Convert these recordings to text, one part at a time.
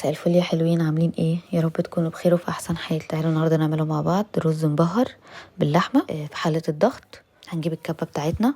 مساء الفل يا حلوين، عاملين ايه؟ يا رب تكونوا بخير وفي احسن حال. تعالوا النهارده نعمله مع بعض رز مبهر باللحمه في حاله الضغط. هنجيب الكبه بتاعتنا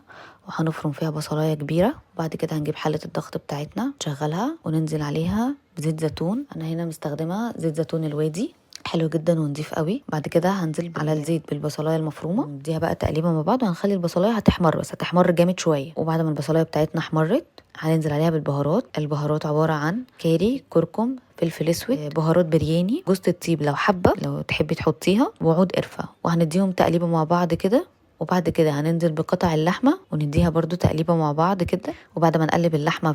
وهنفرم فيها بصلايه كبيره، وبعد كده هنجيب حله الضغط بتاعتنا نشغلها وننزل عليها بزيت زيتون. انا هنا مستخدمه زيت زيتون الوادي، حلو جدا ونضيف قوي. بعد كده هنزل على الزيت بالبصلايه المفرومه، نديها بقى تقليبه مع بعض، وهنخلي البصلايه هتحمر، بس هتحمر جامد شويه. وبعد ما البصلايه بتاعتنا احمرت هننزل عليها بالبهارات. البهارات عباره عن كاري، كركم، فلفل اسود، بهارات برياني، جوز الطيب لو حابه، لو تحبي تحطيها، وعود قرفه، وهنديهم تقليبه مع بعض كده. وبعد كده هننزل بقطع اللحمه ونديها برضو تقليبه مع بعض كده. وبعد ما نقلب اللحمه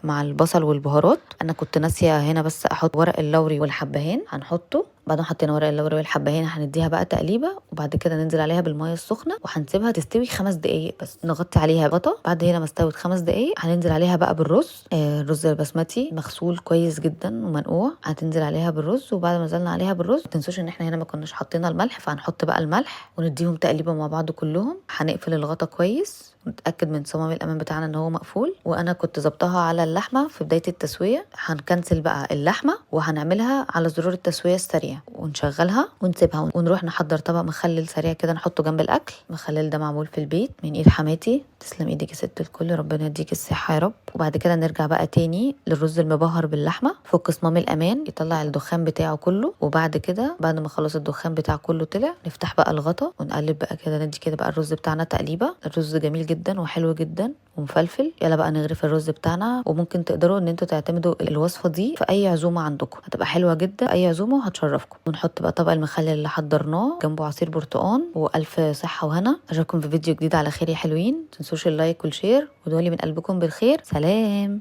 مع البصل والبهارات، انا كنت ناسيه هنا بس احط ورق اللوري والحبهان، هنحطه. بعد ما حطينا ورق اللوري والحبهان هنديها بقى تقليبه، وبعد كده ننزل عليها بالميه السخنه وهنسيبها تستوي 5 دقايق بس، نغطي عليها غطا. بعد هنا ما استوت 5 دقايق هننزل عليها بقى بالرز. الرز البسمتي مغسول كويس جدا ومنقوع، هتنزل عليها بالرز. وبعد ما نزلنا عليها بالرز ما تنسوش ان احنا هنا ما كناش حاطين الملح، فهنحط بقى الملح ونديهم تقليبه مع بعض كلهم. هنقفل الغطا كويس ونتاكد من صمام الامان بتاعنا ان هو مقفول. وانا كنت ظبطها على اللحمه في بدايه التسويه. هنكنسل بقى اللحمه وهنعملها على زرار التسويه السريع ونشغلها ونسيبها، ونروح نحضر طبق مخلل سريع كده نحطه جنب الاكل. المخلل ده معمول في البيت من ايد حماتي، تسلم ايدك يا ست الكل، ربنا يديك الصحه يا رب. وبعد كده نرجع بقى تاني للرز المبهر باللحمه. فك صمام الامان يطلع الدخان بتاعه كله، وبعد كده بعد ما خلص الدخان بتاعه كله طلع، نفتح بقى الغطا ونقلب بقى كده، ندي كده بقى الرز بتاعنا تقليبه. الرز جميل جدا وحلو جدا ومفلفل. يلا بقى نغرف الرز بتاعنا. وممكن تقدروا ان انتوا تعتمدوا الوصفه دي في اي عزومه عندكم، هتبقى حلوه جدا اي عزومه وهتشرفكم. ونحط بقى طبق المخلل اللي حضرناه جنبه عصير برتقان، والف صحه وهنا. اشوفكم في فيديو جديد على خير يا حلوين. متنسوش اللايك والشير، ودولي من قلبكم بالخير. سلام.